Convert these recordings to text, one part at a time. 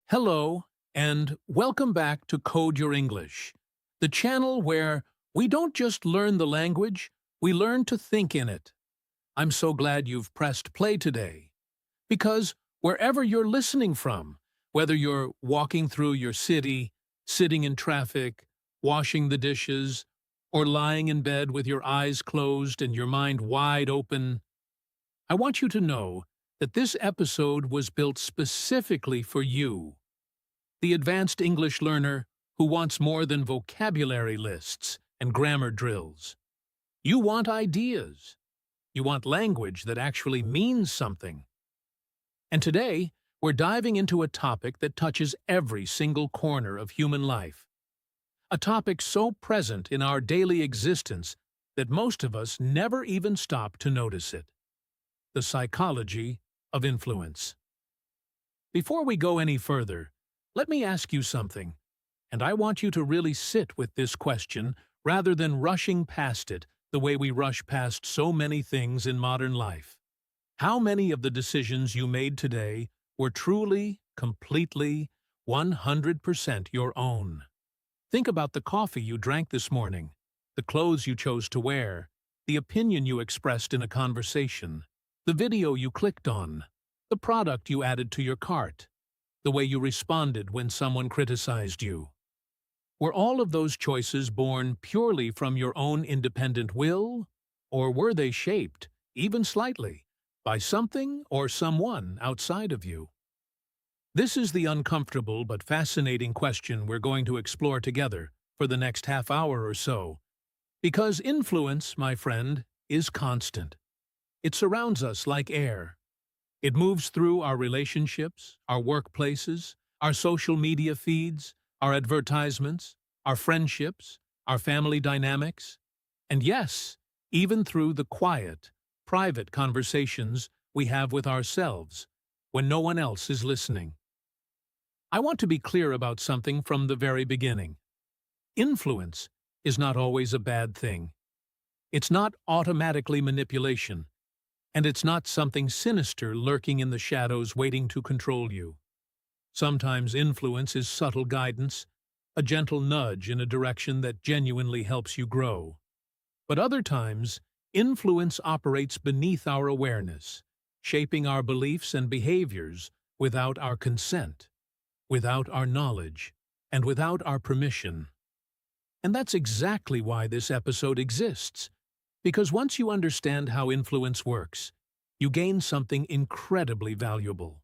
Hello, and welcome back to Code Your English, the channel where we don't just learn the language, we learn to think in it. I'm so glad you've pressed play today, because wherever you're listening from, whether you're walking through your city, sitting in traffic, washing the dishes, or lying in bed with your eyes closed and your mind wide open, I want you to know that this episode was built specifically for you, the advanced English learner who wants more than vocabulary lists and grammar drills. You want ideas. You want language that actually means something. And today, we're diving into a topic that touches every single corner of human life. A topic so present in our daily existence that most of us never even stop to notice it: the psychology of influence. Before we go any further, let me ask you something, and I want you to really sit with this question rather than rushing past it the way we rush past so many things in modern life. How many of the decisions you made today were truly, completely, 100% your own? Think about the coffee you drank this morning, the clothes you chose to wear, the opinion you expressed in a conversation, the video you clicked on, the product you added to your cart, the way you responded when someone criticized you. Were all of those choices born purely from your own independent will, or were they shaped, even slightly, by something or someone outside of you? This is the uncomfortable but fascinating question we're going to explore together for the next half hour or so, because influence, my friend, is constant. It surrounds us like air. It moves through our relationships, our workplaces, our social media feeds, our advertisements, our friendships, our family dynamics, and yes, even through the quiet, private conversations we have with ourselves when no one else is listening. I want to be clear about something from the very beginning. Influence is not always a bad thing. It's not automatically manipulation. And it's not something sinister lurking in the shadows waiting to control you. Sometimes influence is subtle guidance, a gentle nudge in a direction that genuinely helps you grow. But other times, influence operates beneath our awareness, shaping our beliefs and behaviors without our consent, without our knowledge, and without our permission. And that's exactly why this episode exists. Because once you understand how influence works, you gain something incredibly valuable: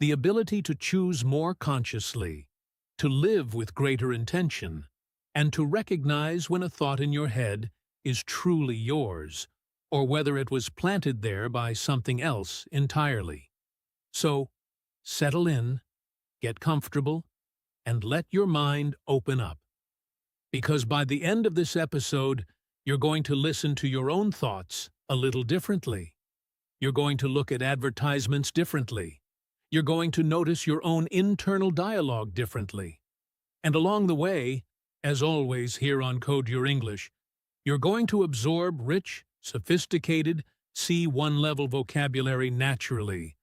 the ability to choose more consciously, to live with greater intention, and to recognize when a thought in your head is truly yours, or whether it was planted there by something else entirely. So, settle in, get comfortable, and let your mind open up. Because by the end of this episode, you're going to listen to your own thoughts a little differently. You're going to look at advertisements differently. You're going to notice your own internal dialogue differently. And along the way, as always here on Code Your English, you're going to absorb rich, sophisticated, C1-level vocabulary naturally,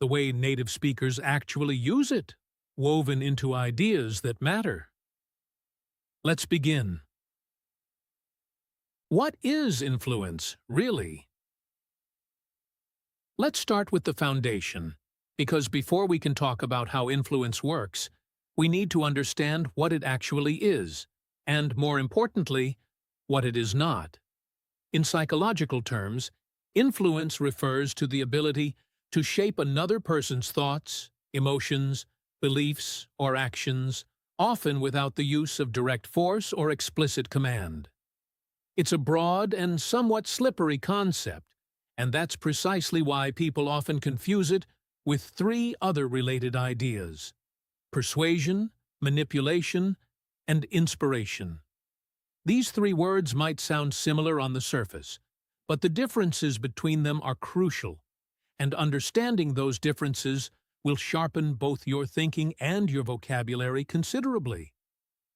the way native speakers actually use it, woven into ideas that matter. Let's begin. What is influence, really? Let's start with the foundation, because before we can talk about how influence works, we need to understand what it actually is, and more importantly, what it is not. In psychological terms, influence refers to the ability to shape another person's thoughts, emotions, beliefs, or actions, often without the use of direct force or explicit command. It's a broad and somewhat slippery concept, and that's precisely why people often confuse it with three other related ideas: persuasion, manipulation, and inspiration. These three words might sound similar on the surface, but the differences between them are crucial, and understanding those differences will sharpen both your thinking and your vocabulary considerably.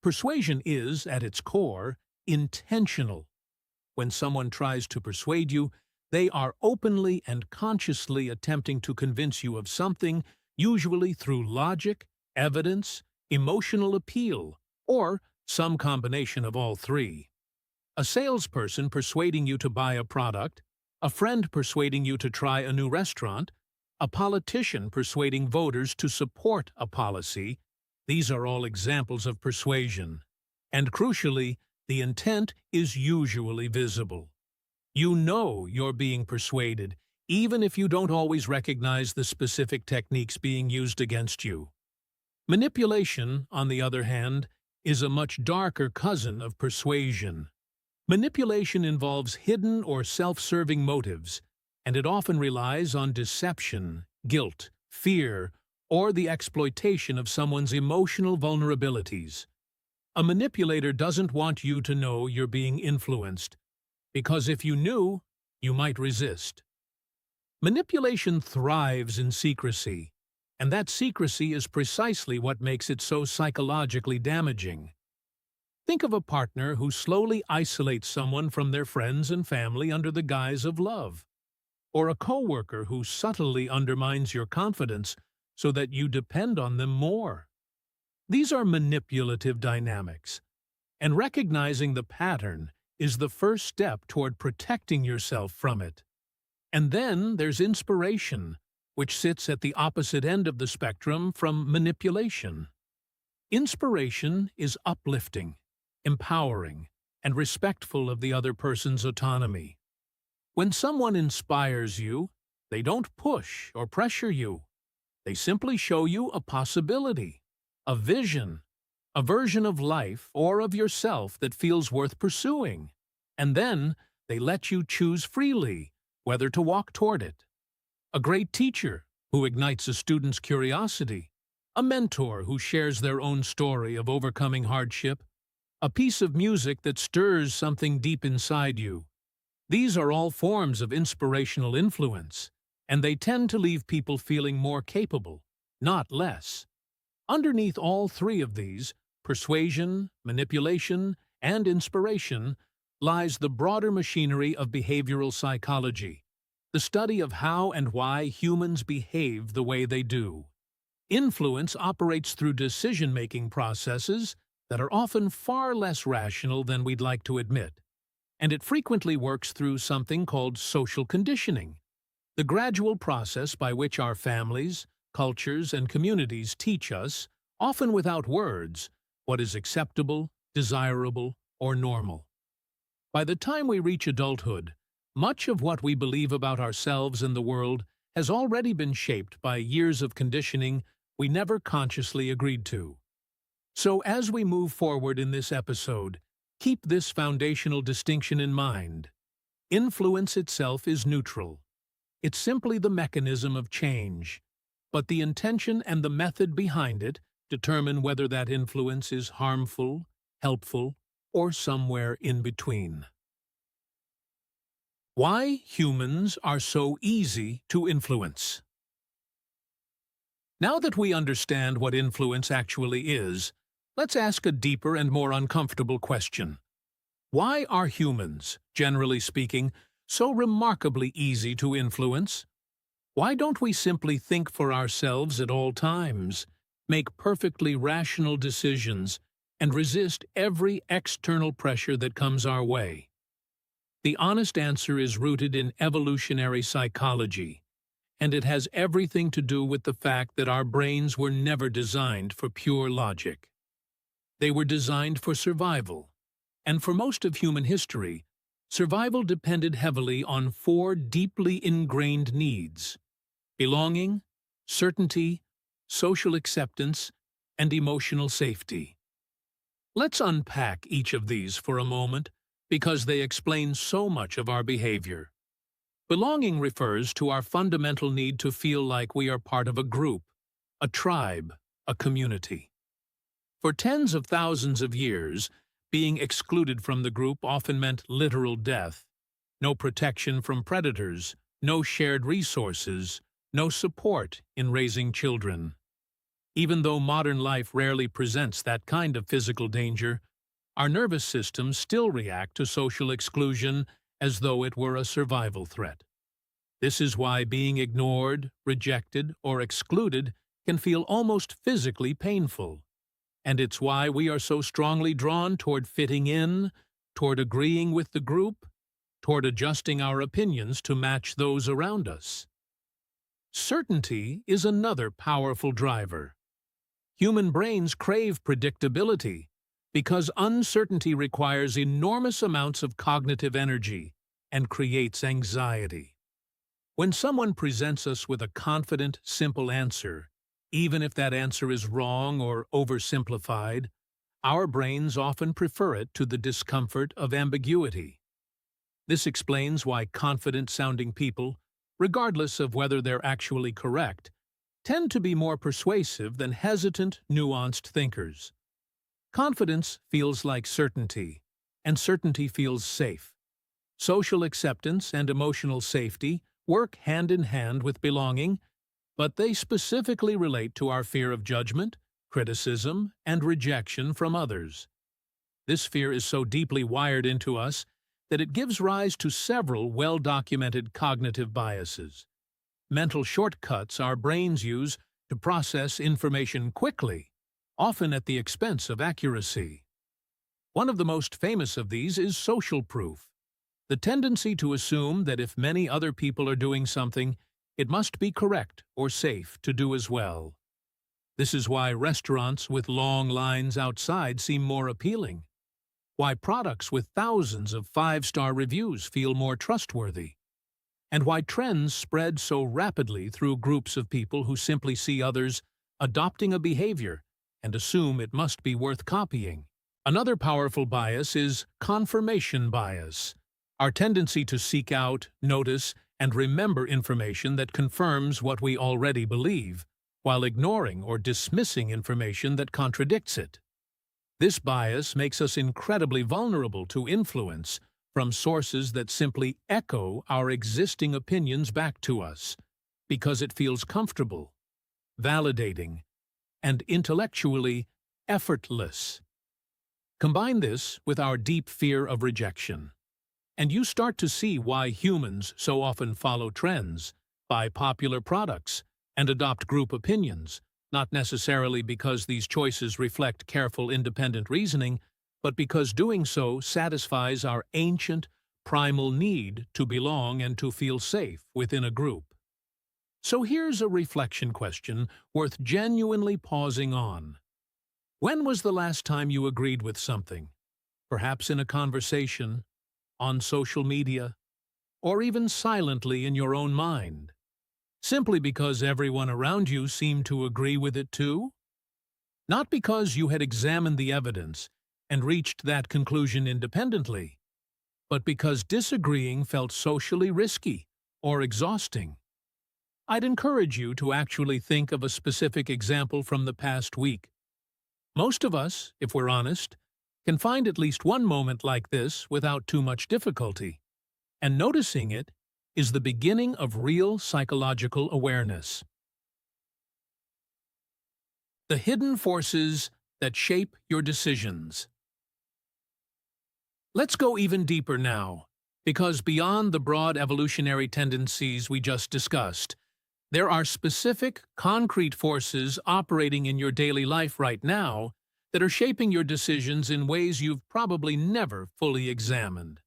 Persuasion is, at its core, intentional. When someone tries to persuade you, they are openly and consciously attempting to convince you of something, usually through logic evidence, emotional appeal, or some combination of all three. A salesperson persuading you to buy a product, a friend persuading you to try a new restaurant, a politician persuading voters to support a policy, these are all examples of persuasion. And crucially, the intent is usually visible. You know you're being persuaded, even if you don't always recognize the specific techniques being used against you. Manipulation, on the other hand, is a much darker cousin of persuasion. Manipulation involves hidden or self-serving motives, and it often relies on deception, guilt, fear, or the exploitation of someone's emotional vulnerabilities. A manipulator doesn't want you to know you're being influenced, because if you knew, you might resist. Manipulation thrives in secrecy, and that secrecy is precisely what makes it so psychologically damaging. Think of a partner who slowly isolates someone from their friends and family under the guise of love, or a coworker who subtly undermines your confidence so that you depend on them more. These are manipulative dynamics, and recognizing the pattern is the first step toward protecting yourself from it. And then there's inspiration, which sits at the opposite end of the spectrum from manipulation. Inspiration is uplifting, empowering, and respectful of the other person's autonomy. When someone inspires you, they don't push or pressure you. They simply show you a possibility, a vision, a version of life or of yourself that feels worth pursuing. And then they let you choose freely whether to walk toward it. A great teacher who ignites a student's curiosity, a mentor who shares their own story of overcoming hardship, a piece of music that stirs something deep inside you. These are all forms of inspirational influence, and they tend to leave people feeling more capable, not less. Underneath all three of these, persuasion, manipulation, and inspiration, lies the broader machinery of behavioral psychology, the study of how and why humans behave the way they do. Influence operates through decision-making processes that are often far less rational than we'd like to admit, and it frequently works through something called social conditioning, the gradual process by which our families, cultures, and communities teach us, often without words, what is acceptable, desirable, or normal. By the time we reach adulthood, much of what we believe about ourselves and the world has already been shaped by years of conditioning we never consciously agreed to. So as we move forward in this episode, keep this foundational distinction in mind. Influence itself is neutral. It's simply the mechanism of change, but the intention and the method behind it determine whether that influence is harmful, helpful, or somewhere in between. Why humans are so easy to influence. Now that we understand what influence actually is, let's ask a deeper and more uncomfortable question. Why are humans, generally speaking, so remarkably easy to influence? Why don't we simply think for ourselves at all times, make perfectly rational decisions, and resist every external pressure that comes our way? The honest answer is rooted in evolutionary psychology, and it has everything to do with the fact that our brains were never designed for pure logic. They were designed for survival, and for most of human history, survival depended heavily on four deeply ingrained needs: belonging, certainty, social acceptance, and emotional safety. Let's unpack each of these for a moment, because they explain so much of our behavior. Belonging refers to our fundamental need to feel like we are part of a group, a tribe, a community. For tens of thousands of years, being excluded from the group often meant literal death. No protection from predators, no shared resources, no support in raising children. Even though modern life rarely presents that kind of physical danger, our nervous systems still react to social exclusion as though it were a survival threat. This is why being ignored, rejected, or excluded can feel almost physically painful. And it's why we are so strongly drawn toward fitting in, toward agreeing with the group, toward adjusting our opinions to match those around us. Certainty is another powerful driver. Human brains crave predictability because uncertainty requires enormous amounts of cognitive energy and creates anxiety. When someone presents us with a confident, simple answer, even if that answer is wrong or oversimplified, our brains often prefer it to the discomfort of ambiguity. This explains why confident-sounding people, regardless of whether they're actually correct, tend to be more persuasive than hesitant, nuanced thinkers. Confidence feels like certainty, and certainty feels safe. Social acceptance and emotional safety work hand in hand with belonging, but they specifically relate to our fear of judgment, criticism, and rejection from others. This fear is so deeply wired into us that it gives rise to several well-documented cognitive biases, mental shortcuts our brains use to process information quickly, often at the expense of accuracy. One of the most famous of these is social proof, the tendency to assume that if many other people are doing something, it must be correct or safe to do as well. This is why restaurants with long lines outside seem more appealing, why products with thousands of five-star reviews feel more trustworthy, and why trends spread so rapidly through groups of people who simply see others adopting a behavior and assume it must be worth copying. Another powerful bias is confirmation bias, our tendency to seek out, notice, and remember information that confirms what we already believe, while ignoring or dismissing information that contradicts it. This bias makes us incredibly vulnerable to influence from sources that simply echo our existing opinions back to us, because it feels comfortable, validating, and intellectually effortless. Combine this with our deep fear of rejection, and you start to see why humans so often follow trends, buy popular products, and adopt group opinions, not necessarily because these choices reflect careful independent reasoning, but because doing so satisfies our ancient, primal need to belong and to feel safe within a group. So here's a reflection question worth genuinely pausing on. When was the last time you agreed with something? Perhaps in a conversation, on social media, or even silently in your own mind? Simply because everyone around you seemed to agree with it too? Not because you had examined the evidence and reached that conclusion independently, but because disagreeing felt socially risky or exhausting. I'd encourage you to actually think of a specific example from the past week. Most of us, if we're honest, can find at least one moment like this without too much difficulty, and noticing it is the beginning of real psychological awareness. The hidden forces that shape your decisions. Let's go even deeper now, because beyond the broad evolutionary tendencies we just discussed, there are specific, concrete forces operating in your daily life right now that are shaping your decisions in ways you've probably never fully examined.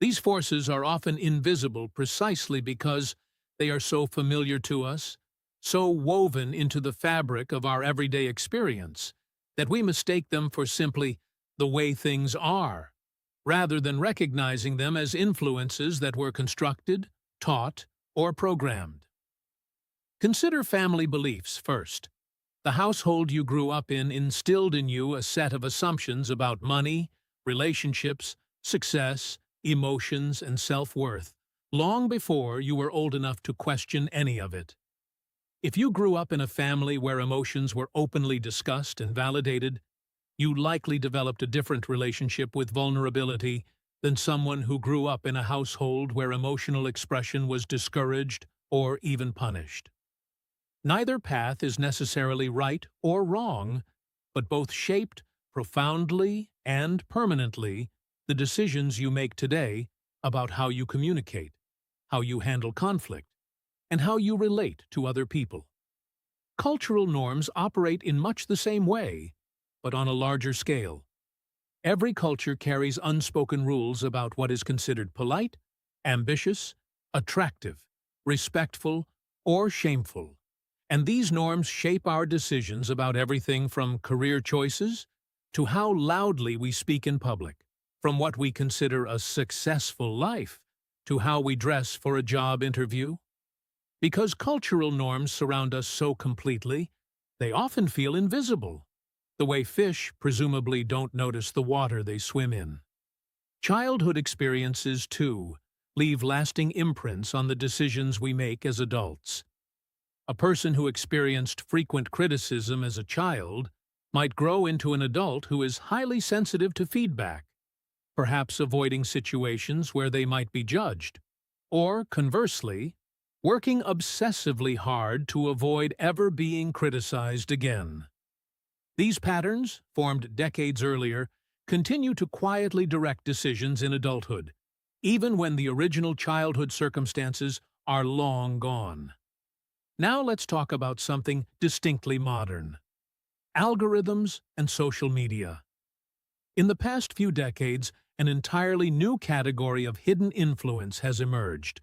These forces are often invisible precisely because they are so familiar to us, so woven into the fabric of our everyday experience, that we mistake them for simply the way things are, rather than recognizing them as influences that were constructed, taught, or programmed. Consider family beliefs first. The household you grew up in instilled in you a set of assumptions about money, relationships, success, emotions, and self-worth, long before you were old enough to question any of it. If you grew up in a family where emotions were openly discussed and validated, you likely developed a different relationship with vulnerability than someone who grew up in a household where emotional expression was discouraged or even punished. Neither path is necessarily right or wrong, but both shaped profoundly and permanently the decisions you make today about how you communicate, how you handle conflict, and how you relate to other people. Cultural norms operate in much the same way, but on a larger scale. Every culture carries unspoken rules about what is considered polite, ambitious, attractive, respectful, or shameful. And these norms shape our decisions about everything from career choices to how loudly we speak in public, from what we consider a successful life to how we dress for a job interview. Because cultural norms surround us so completely, they often feel invisible, the way fish presumably don't notice the water they swim in. Childhood experiences, too, leave lasting imprints on the decisions we make as adults. A person who experienced frequent criticism as a child might grow into an adult who is highly sensitive to feedback, perhaps avoiding situations where they might be judged, or, conversely, working obsessively hard to avoid ever being criticized again. These patterns, formed decades earlier, continue to quietly direct decisions in adulthood, even when the original childhood circumstances are long gone. Now let's talk about something distinctly modern: algorithms and social media. In the past few decades, an entirely new category of hidden influence has emerged,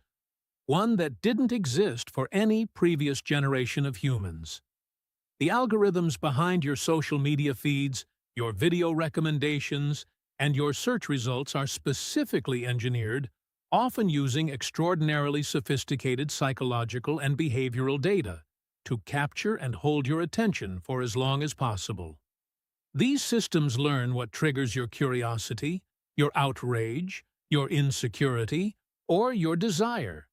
one that didn't exist for any previous generation of humans. The algorithms behind your social media feeds, your video recommendations, and your search results are specifically engineered, often using extraordinarily sophisticated psychological and behavioral data, to capture and hold your attention for as long as possible. These systems learn what triggers your curiosity, your outrage, your insecurity, or your desire,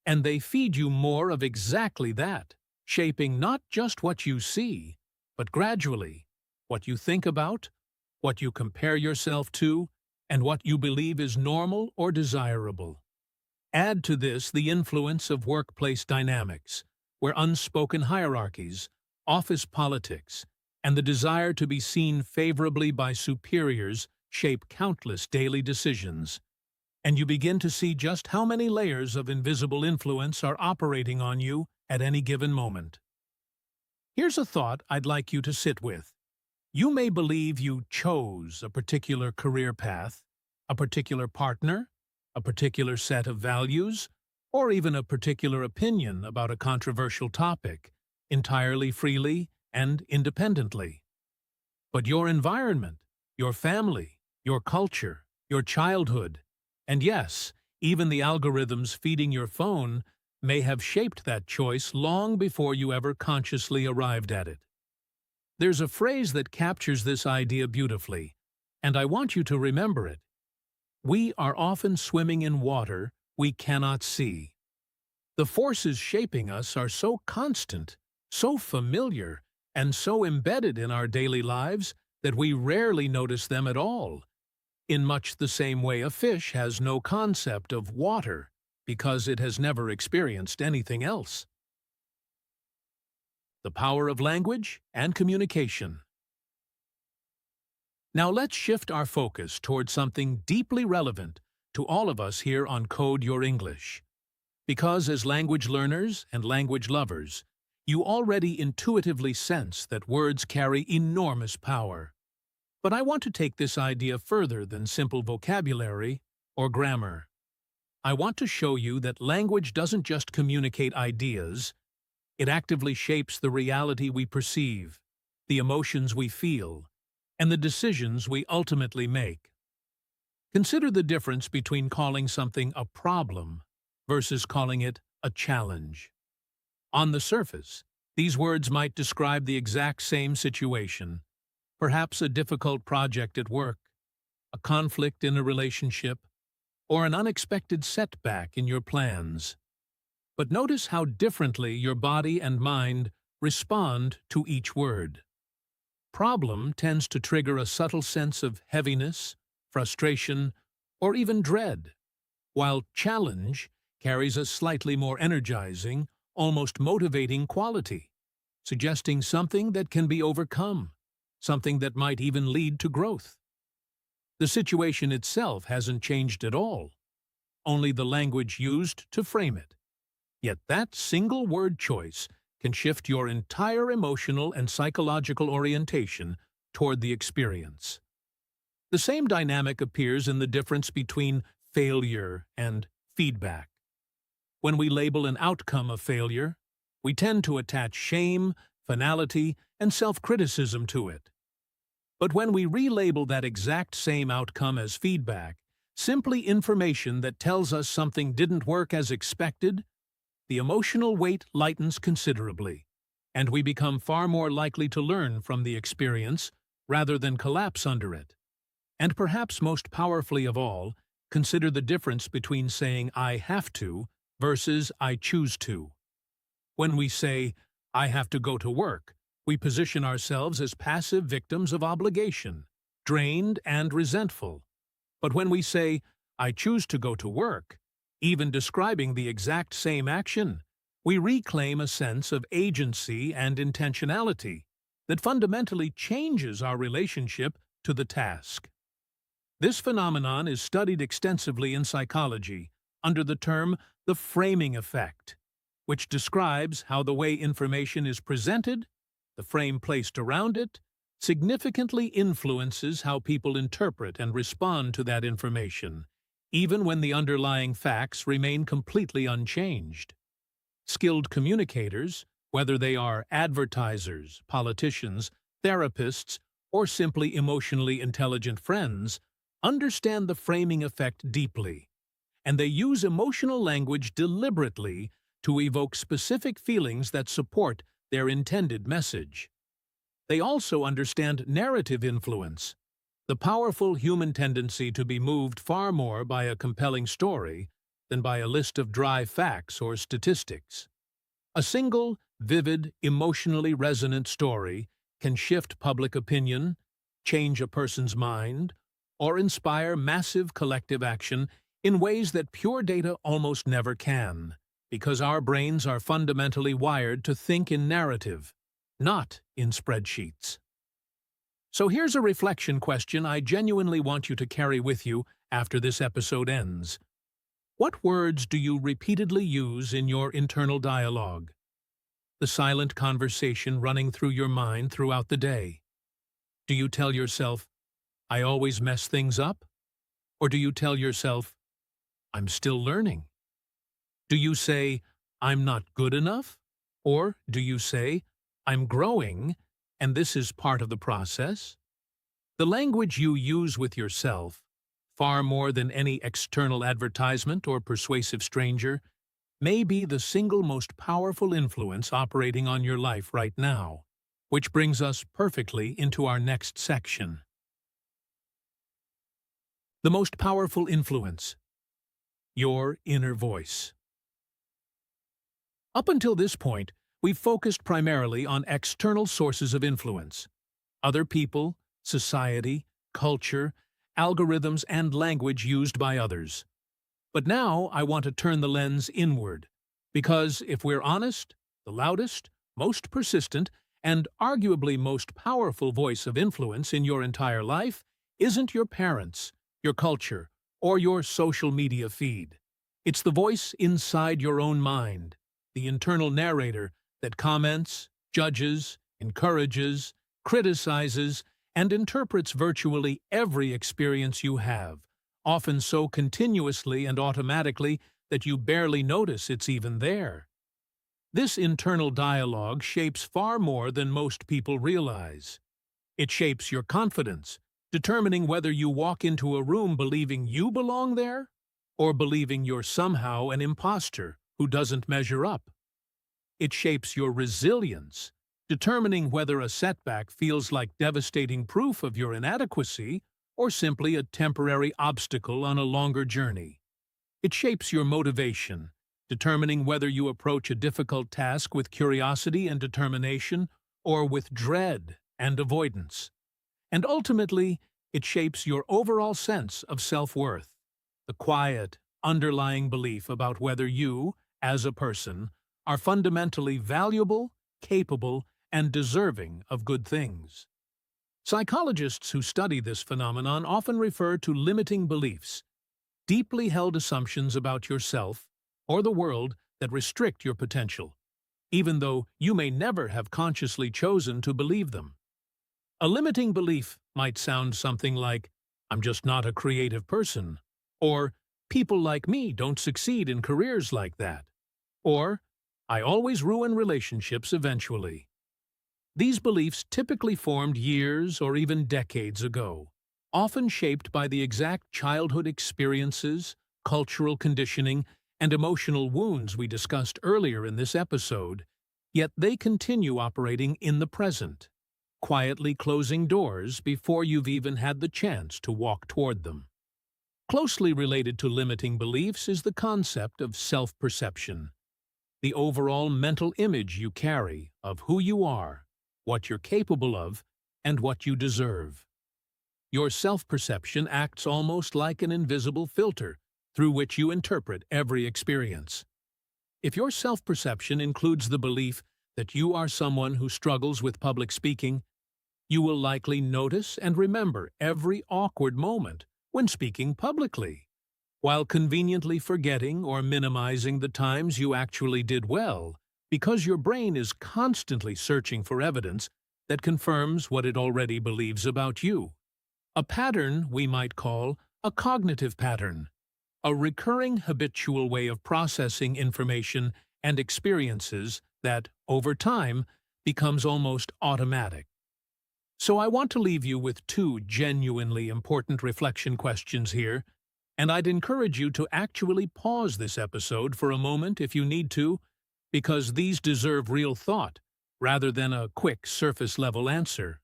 and they feed you more of exactly that, shaping not just what you see, but gradually what you think about, what you compare yourself to, and what you believe is normal or desirable. Add to this the influence of workplace dynamics, where unspoken hierarchies, office politics, and the desire to be seen favorably by superiors shape countless daily decisions, and you begin to see just how many layers of invisible influence are operating on you at any given moment. Here's a thought I'd like you to sit with. You may believe you chose a particular career path, a particular partner, a particular set of values, or even a particular opinion about a controversial topic, entirely freely and independently. But your environment, your family, your culture, your childhood, and yes, even the algorithms feeding your phone may have shaped that choice long before you ever consciously arrived at it. There's a phrase that captures this idea beautifully, and I want you to remember it. We are often swimming in water we cannot see. The forces shaping us are so constant, so familiar, and so embedded in our daily lives that we rarely notice them at all, in much the same way a fish has no concept of water because it has never experienced anything else. The power of language and communication. Now let's shift our focus toward something deeply relevant to all of us here on Code Your English. Because as language learners and language lovers, you already intuitively sense that words carry enormous power. But I want to take this idea further than simple vocabulary or grammar. I want to show you that language doesn't just communicate ideas, it actively shapes the reality we perceive, the emotions we feel, and the decisions we ultimately make. Consider the difference between calling something a problem versus calling it a challenge. On the surface, these words might describe the exact same situation, perhaps a difficult project at work, a conflict in a relationship, or an unexpected setback in your plans. But notice how differently your body and mind respond to each word. Problem tends to trigger a subtle sense of heaviness, frustration, or even dread, while challenge carries a slightly more energizing, almost motivating quality, suggesting something that can be overcome, something that might even lead to growth. The situation itself hasn't changed at all, only the language used to frame it. Yet that single word choice can shift your entire emotional and psychological orientation toward the experience. The same dynamic appears in the difference between failure and feedback. When we label an outcome a failure, we tend to attach shame, finality, and self-criticism to it. But when we relabel that exact same outcome as feedback, simply information that tells us something didn't work as expected, the emotional weight lightens considerably, and we become far more likely to learn from the experience rather than collapse under it. And perhaps most powerfully of all, consider the difference between saying "I have to" versus "I choose to." When we say, "I have to go to work," we position ourselves as passive victims of obligation, drained and resentful. But when we say, "I choose to go to work," even describing the exact same action, we reclaim a sense of agency and intentionality that fundamentally changes our relationship to the task. This phenomenon is studied extensively in psychology under the term the framing effect, which describes how the way information is presented, the frame placed around it, significantly influences how people interpret and respond to that information, even when the underlying facts remain completely unchanged. Skilled communicators, whether they are advertisers, politicians, therapists, or simply emotionally intelligent friends, understand the framing effect deeply, and they use emotional language deliberately to evoke specific feelings that support their intended message. They also understand narrative influence, the powerful human tendency to be moved far more by a compelling story than by a list of dry facts or statistics. A single, vivid, emotionally resonant story can shift public opinion, change a person's mind, or inspire massive collective action in ways that pure data almost never can, because our brains are fundamentally wired to think in narrative, not in spreadsheets. So here's a reflection question I genuinely want you to carry with you after this episode ends. What words do you repeatedly use in your internal dialogue? The silent conversation running through your mind throughout the day. Do you tell yourself, "I always mess things up"? Or do you tell yourself, "I'm still learning"? Do you say, "I'm not good enough"? Or do you say, "I'm growing, and this is part of the process"? The language you use with yourself, far more than any external advertisement or persuasive stranger, may be the single most powerful influence operating on your life right now, which brings us perfectly into our next section. The most powerful influence: your inner voice. Up until this point, we've focused primarily on external sources of influence: other people, society, culture, algorithms, and language used by others. But now I want to turn the lens inward, because if we're honest, the loudest, most persistent, and arguably most powerful voice of influence in your entire life isn't your parents, your culture, or your social media feed. It's the voice inside your own mind, the internal narrator that comments, judges, encourages, criticizes, and interprets virtually every experience you have, often so continuously and automatically that you barely notice it's even there. This internal dialogue shapes far more than most people realize. It shapes your confidence, determining whether you walk into a room believing you belong there, or believing you're somehow an imposter who doesn't measure up. It shapes your resilience, determining whether a setback feels like devastating proof of your inadequacy or simply a temporary obstacle on a longer journey. It shapes your motivation, determining whether you approach a difficult task with curiosity and determination or with dread and avoidance. And ultimately, it shapes your overall sense of self-worth, the quiet, underlying belief about whether you, as a person, are fundamentally valuable, capable, and deserving of good things. Psychologists who study this phenomenon often refer to limiting beliefs, deeply held assumptions about yourself or the world that restrict your potential. even though you may never have consciously chosen to believe them. A limiting belief might sound something like, "I'm just not a creative person," or "People like me don't succeed in careers like that," or "I always ruin relationships eventually." These beliefs typically formed years or even decades ago, often shaped by the exact childhood experiences, cultural conditioning, and emotional wounds we discussed earlier in this episode, yet they continue operating in the present, quietly closing doors before you've even had the chance to walk toward them. Closely related to limiting beliefs is the concept of self-perception, the overall mental image you carry of who you are, what you're capable of, and what you deserve. Your self-perception acts almost like an invisible filter through which you interpret every experience. If your self-perception includes the belief that you are someone who struggles with public speaking, you will likely notice and remember every awkward moment when speaking publicly, while conveniently forgetting or minimizing the times you actually did well, because your brain is constantly searching for evidence that confirms what it already believes about you. A pattern we might call a cognitive pattern, a recurring habitual way of processing information and experiences that, over time, becomes almost automatic. So I want to leave you with two genuinely important reflection questions here, and I'd encourage you to actually pause this episode for a moment if you need to, because these deserve real thought, rather than a quick surface-level answer.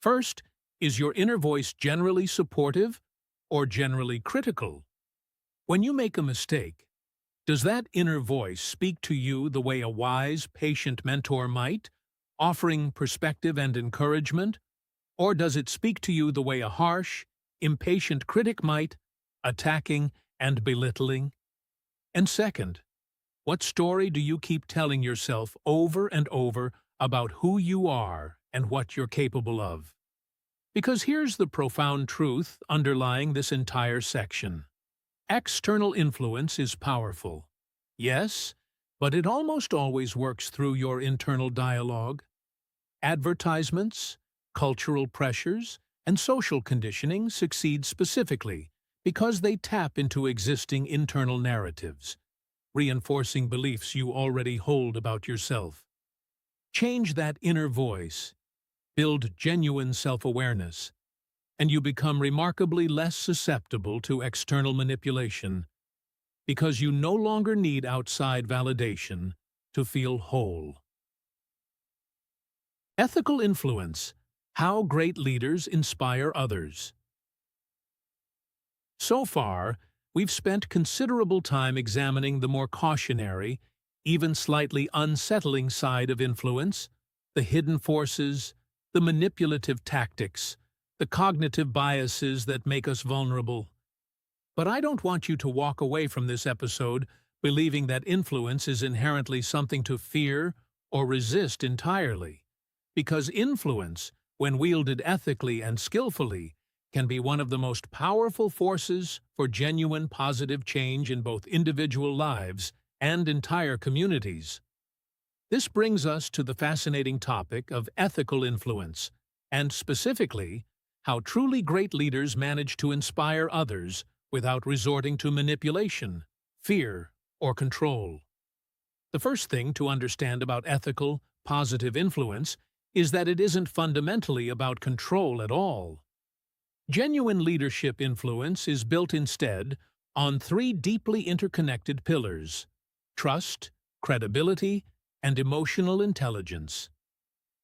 First, is your inner voice generally supportive or generally critical? When you make a mistake, does that inner voice speak to you the way a wise, patient mentor might, offering perspective and encouragement? Or does it speak to you the way a harsh, impatient critic might, attacking and belittling? And second, what story do you keep telling yourself over and over about who you are and what you're capable of? Because here's the profound truth underlying this entire section. External influence is powerful. Yes, but it almost always works through your internal dialogue. Advertisements, cultural pressures, and social conditioning succeed specifically because they tap into existing internal narratives, reinforcing beliefs you already hold about yourself. Change that inner voice, build genuine self-awareness, and you become remarkably less susceptible to external manipulation because you no longer need outside validation to feel whole. Ethical influence: how great leaders inspire others. So far, we've spent considerable time examining the more cautionary, even slightly unsettling side of influence, the hidden forces, the manipulative tactics, the cognitive biases that make us vulnerable. But I don't want you to walk away from this episode believing that influence is inherently something to fear or resist entirely, because influence, when wielded ethically and skillfully, can be one of the most powerful forces for genuine positive change in both individual lives and entire communities. This brings us to the fascinating topic of ethical influence, and specifically, how truly great leaders manage to inspire others without resorting to manipulation, fear, or control. The first thing to understand about ethical, positive influence is that it isn't fundamentally about control at all. Genuine leadership influence is built instead on three deeply interconnected pillars: trust, credibility, and emotional intelligence.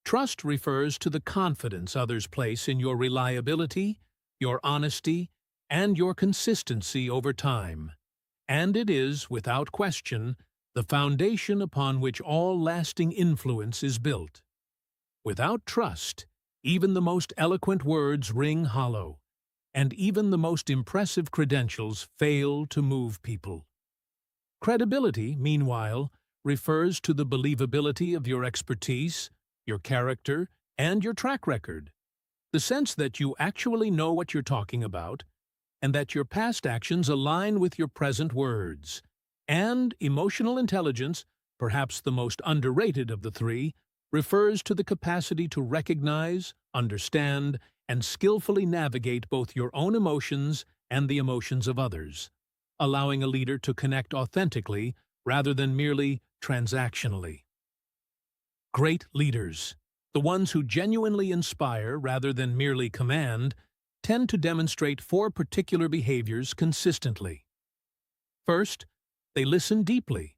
Trust refers to the confidence others place in your reliability, your honesty, and your consistency over time. And it is, without question, the foundation upon which all lasting influence is built. Without trust, even the most eloquent words ring hollow, and even the most impressive credentials fail to move people. Credibility, meanwhile, refers to the believability of your expertise, your character, and your track record. The sense that you actually know what you're talking about, and that your past actions align with your present words. And emotional intelligence, perhaps the most underrated of the three, refers to the capacity to recognize, understand, and skillfully navigate both your own emotions and the emotions of others, allowing a leader to connect authentically rather than merely transactionally. Great leaders, the ones who genuinely inspire rather than merely command, tend to demonstrate four particular behaviors consistently. First, they listen deeply,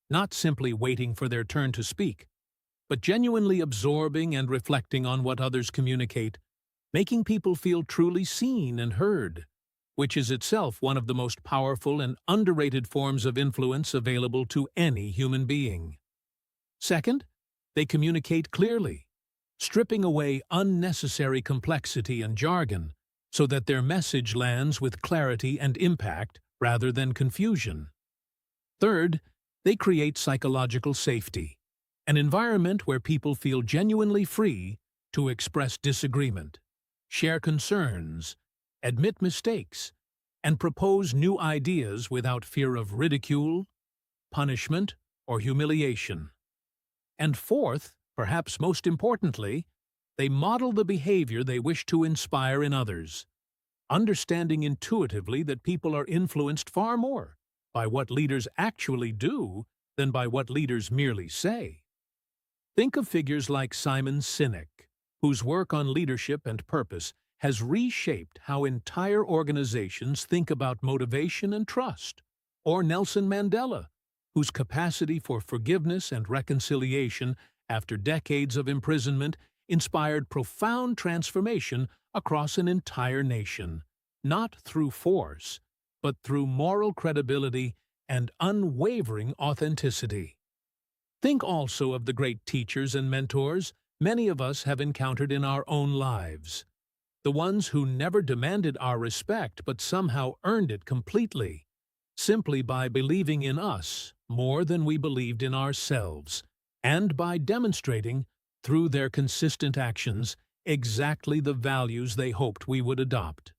not simply waiting for their turn to speak, but genuinely absorbing and reflecting on what others communicate, making people feel truly seen and heard, which is itself one of the most powerful and underrated forms of influence available to any human being. Second, they communicate clearly, stripping away unnecessary complexity and jargon so that their message lands with clarity and impact rather than confusion. Third, they create psychological safety, an environment where people feel genuinely free to express disagreement, share concerns, admit mistakes, and propose new ideas without fear of ridicule, punishment, or humiliation. And fourth, perhaps most importantly, they model the behavior they wish to inspire in others, understanding intuitively that people are influenced far more by what leaders actually do than by what leaders merely say. Think of figures like Simon Sinek, whose work on leadership and purpose has reshaped how entire organizations think about motivation and trust, or Nelson Mandela, whose capacity for forgiveness and reconciliation after decades of imprisonment inspired profound transformation across an entire nation, not through force, but through moral credibility and unwavering authenticity. Think also of the great teachers and mentors many of us have encountered in our own lives, the ones who never demanded our respect but somehow earned it completely, simply by believing in us more than we believed in ourselves, and by demonstrating, through their consistent actions, exactly the values they hoped we would adopt.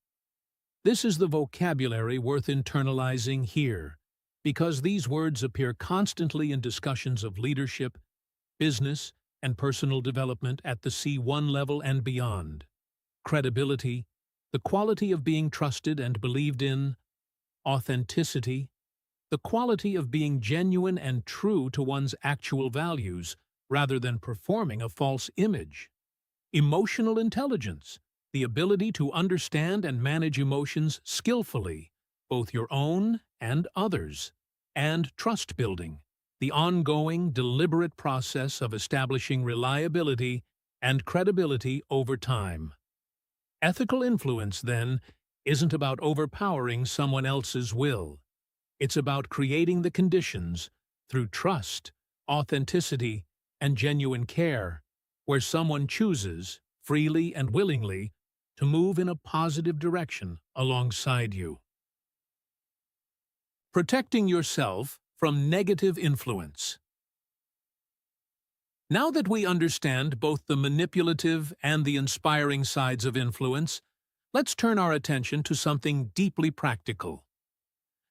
This is the vocabulary worth internalizing here, because these words appear constantly in discussions of leadership, business, and personal development at the C1 level and beyond. Credibility, the quality of being trusted and believed in; authenticity, the quality of being genuine and true to one's actual values rather than performing a false image; emotional intelligence, the ability to understand and manage emotions skillfully, both your own and others; and trust building, the ongoing, deliberate process of establishing reliability and credibility over time. Ethical influence, then, isn't about overpowering someone else's will. It's about creating the conditions, through trust, authenticity, and genuine care, where someone chooses, freely and willingly, to move in a positive direction alongside you. Protecting yourself from negative influence. Now that we understand both the manipulative and the inspiring sides of influence, let's turn our attention to something deeply practical.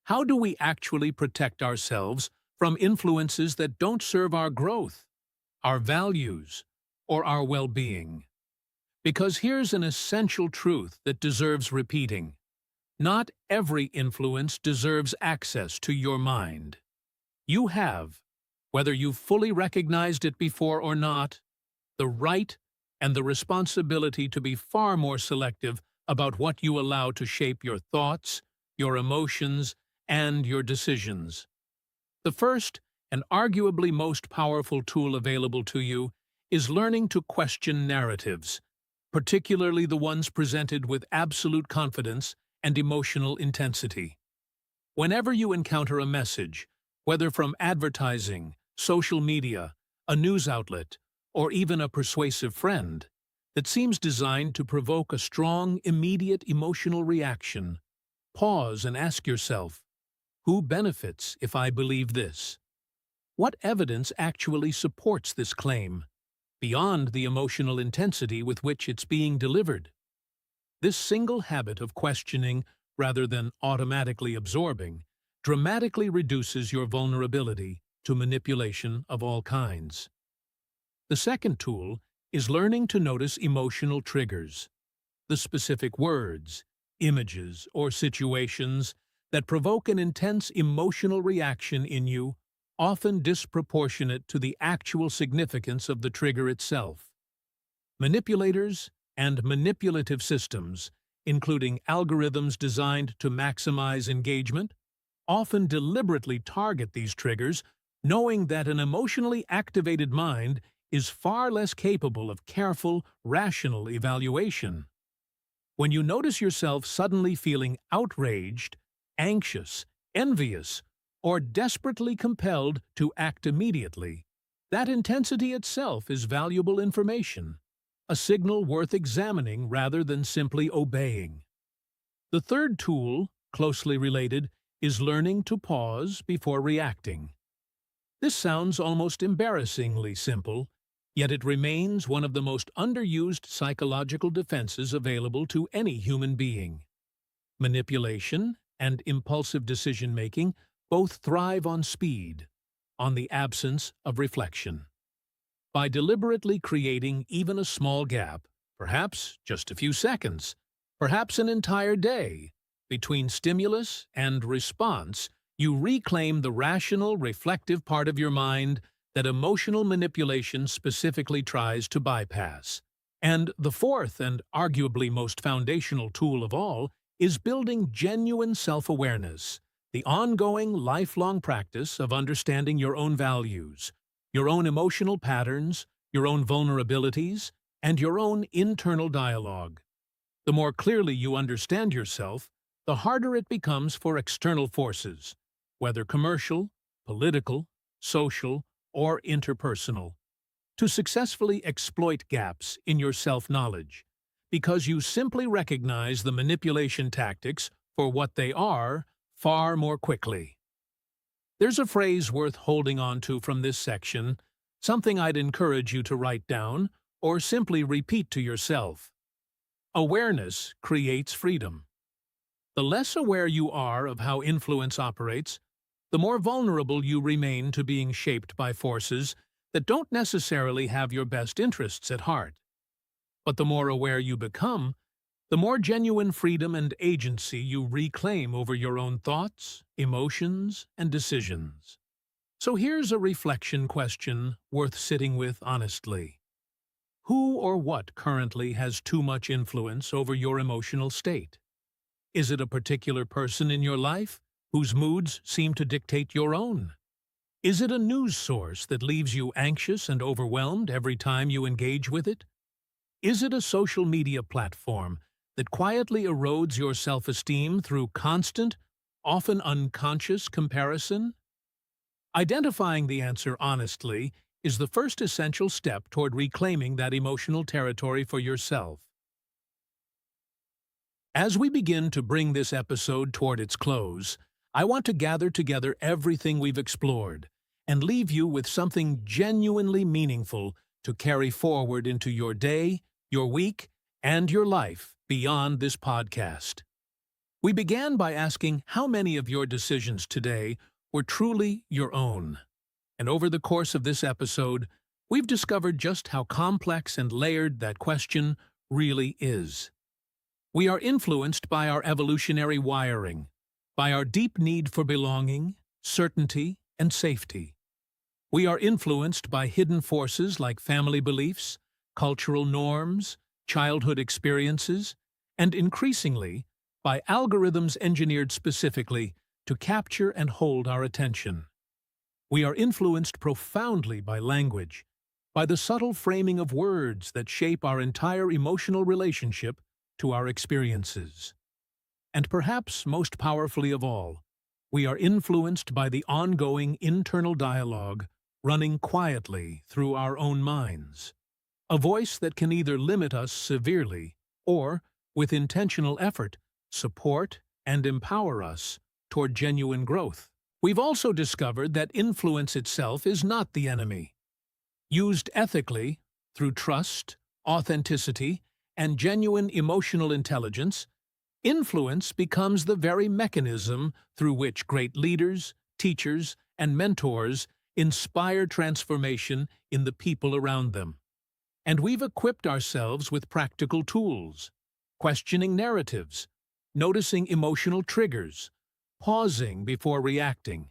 How do we actually protect ourselves from influences that don't serve our growth, our values, or our well-being? Because here's an essential truth that deserves repeating. Not every influence deserves access to your mind. You have, whether you've fully recognized it before or not, the right and the responsibility to be far more selective about what you allow to shape your thoughts, your emotions, and your decisions. The first, and arguably most powerful tool available to you, is learning to question narratives, particularly the ones presented with absolute confidence and emotional intensity. Whenever you encounter a message, whether from advertising, social media, a news outlet, or even a persuasive friend, that seems designed to provoke a strong, immediate emotional reaction, pause and ask yourself, who benefits if I believe this? What evidence actually supports this claim, beyond the emotional intensity with which it's being delivered? This single habit of questioning, rather than automatically absorbing, dramatically reduces your vulnerability to manipulation of all kinds. The second tool is learning to notice emotional triggers, the specific words, images, or situations that provoke an intense emotional reaction in you, often disproportionate to the actual significance of the trigger itself. Manipulators and manipulative systems, including algorithms designed to maximize engagement, often deliberately target these triggers, knowing that an emotionally activated mind is far less capable of careful, rational evaluation. When you notice yourself suddenly feeling outraged, anxious, envious, or desperately compelled to act immediately, that intensity itself is valuable information, a signal worth examining rather than simply obeying. The third tool, closely related, is learning to pause before reacting. This sounds almost embarrassingly simple, yet it remains one of the most underused psychological defenses available to any human being. Manipulation and impulsive decision-making both thrive on speed, on the absence of reflection. By deliberately creating even a small gap, perhaps just a few seconds, perhaps an entire day, between stimulus and response, you reclaim the rational, reflective part of your mind that emotional manipulation specifically tries to bypass. And the fourth and arguably most foundational tool of all is building genuine self-awareness, the ongoing, lifelong practice of understanding your own values, your own emotional patterns, your own vulnerabilities, and your own internal dialogue. The more clearly you understand yourself, the harder it becomes for external forces, whether commercial, political, social, or interpersonal, to successfully exploit gaps in your self-knowledge, because you simply recognize the manipulation tactics for what they are far more quickly. There's a phrase worth holding on to from this section, something I'd encourage you to write down or simply repeat to yourself. Awareness creates freedom. The less aware you are of how influence operates, the more vulnerable you remain to being shaped by forces that don't necessarily have your best interests at heart. But the more aware you become, the more genuine freedom and agency you reclaim over your own thoughts, emotions, and decisions. So here's a reflection question worth sitting with honestly. Who or what currently has too much influence over your emotional state? Is it a particular person in your life whose moods seem to dictate your own? Is it a news source that leaves you anxious and overwhelmed every time you engage with it? Is it a social media platform that quietly erodes your self-esteem through constant, often unconscious comparison? Identifying the answer honestly is the first essential step toward reclaiming that emotional territory for yourself. As we begin to bring this episode toward its close, I want to gather together everything we've explored and leave you with something genuinely meaningful to carry forward into your day, your week, and your life beyond this podcast. We began by asking how many of your decisions today were truly your own. And over the course of this episode, we've discovered just how complex and layered that question really is. We are influenced by our evolutionary wiring, by our deep need for belonging, certainty, and safety. We are influenced by hidden forces like family beliefs, cultural norms, childhood experiences, and increasingly, by algorithms engineered specifically to capture and hold our attention. We are influenced profoundly by language, by the subtle framing of words that shape our entire emotional relationship to our experiences. And perhaps most powerfully of all, we are influenced by the ongoing internal dialogue running quietly through our own minds, a voice that can either limit us severely or, with intentional effort, support and empower us toward genuine growth. We've also discovered that influence itself is not the enemy. Used ethically, through trust, authenticity, and genuine emotional intelligence, influence becomes the very mechanism through which great leaders, teachers, and mentors inspire transformation in the people around them. And we've equipped ourselves with practical tools, questioning narratives, noticing emotional triggers, pausing before reacting,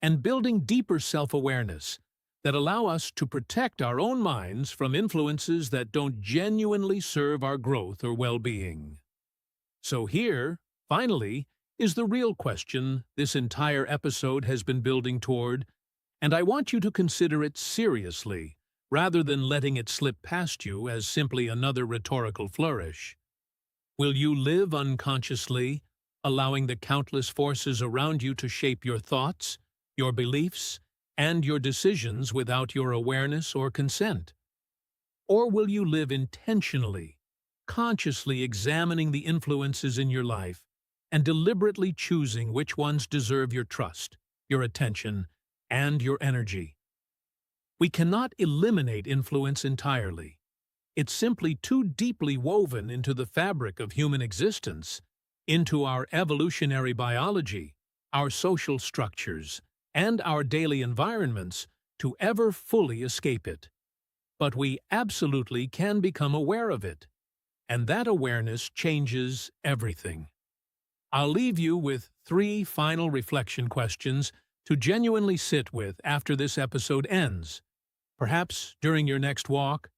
and building deeper self-awareness that allow us to protect our own minds from influences that don't genuinely serve our growth or well-being. So here, finally, is the real question this entire episode has been building toward, and I want you to consider it seriously, rather than letting it slip past you as simply another rhetorical flourish. Will you live unconsciously, allowing the countless forces around you to shape your thoughts, your beliefs, and your decisions without your awareness or consent? Or will you live intentionally, consciously examining the influences in your life and deliberately choosing which ones deserve your trust, your attention, and your energy? We cannot eliminate influence entirely. It's simply too deeply woven into the fabric of human existence, into our evolutionary biology, our social structures, and our daily environments to ever fully escape it. But we absolutely can become aware of it, and that awareness changes everything. I'll leave you with 3 final reflection questions to genuinely sit with after this episode ends, perhaps during your next walk,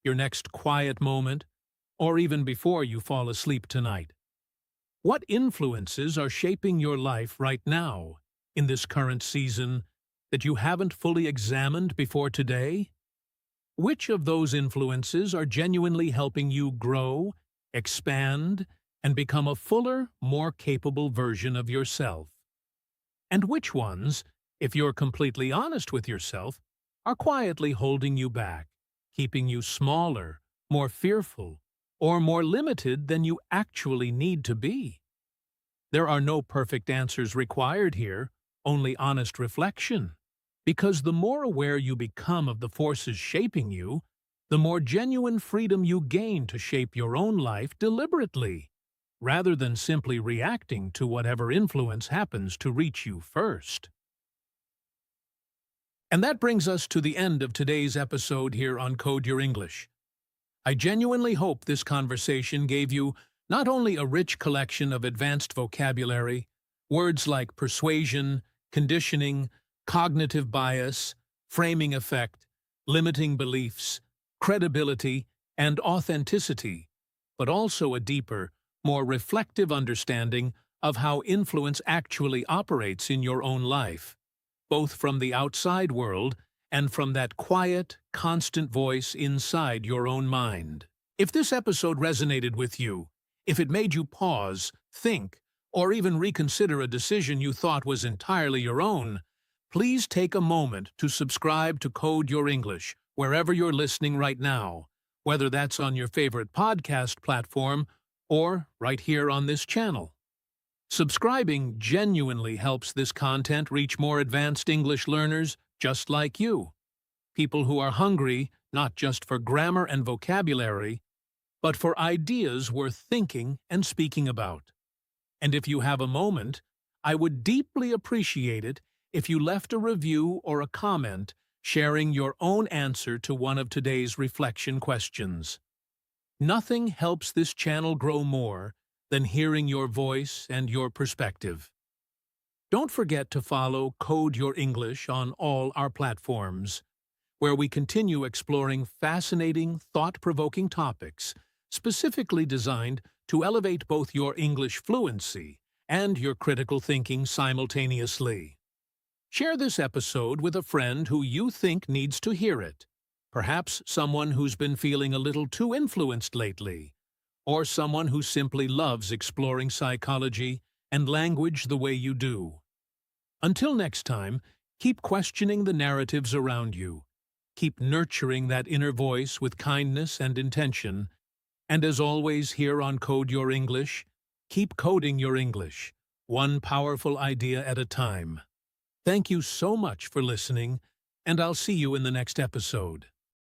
your next quiet moment, or even before you fall asleep tonight. What influences are shaping your life right now, in this current season, that you haven't fully examined before today? Which of those influences are genuinely helping you grow, expand, and become a fuller, more capable version of yourself? And which ones, if you're completely honest with yourself, are quietly holding you back, keeping you smaller, more fearful, or more limited than you actually need to be? There are no perfect answers required here, only honest reflection. Because the more aware you become of the forces shaping you, the more genuine freedom you gain to shape your own life deliberately, rather than simply reacting to whatever influence happens to reach you first. And that brings us to the end of today's episode here on Code Your English. I genuinely hope this conversation gave you not only a rich collection of advanced vocabulary, words like persuasion, conditioning, cognitive bias, framing effect, limiting beliefs, credibility, and authenticity, but also a deeper, more reflective understanding of how influence actually operates in your own life, both from the outside world and from that quiet, constant voice inside your own mind. If this episode resonated with you, if it made you pause, think, or even reconsider a decision you thought was entirely your own, please take a moment to subscribe to Code Your English wherever you're listening right now, whether that's on your favorite podcast platform or right here on this channel. Subscribing genuinely helps this content reach more advanced English learners just like you, people who are hungry not just for grammar and vocabulary, but for ideas worth thinking and speaking about. And if you have a moment, I would deeply appreciate it if you left a review or a comment sharing your own answer to one of today's reflection questions. Nothing helps this channel grow more than hearing your voice and your perspective. Don't forget to follow Code Your English on all our platforms, where we continue exploring fascinating, thought-provoking topics specifically designed to elevate both your English fluency and your critical thinking simultaneously. Share this episode with a friend who you think needs to hear it, perhaps someone who's been feeling a little too influenced lately, or someone who simply loves exploring psychology and language the way you do. Until next time, keep questioning the narratives around you, keep nurturing that inner voice with kindness and intention, and as always here on Code Your English, keep coding your English, one powerful idea at a time. Thank you so much for listening, and I'll see you in the next episode.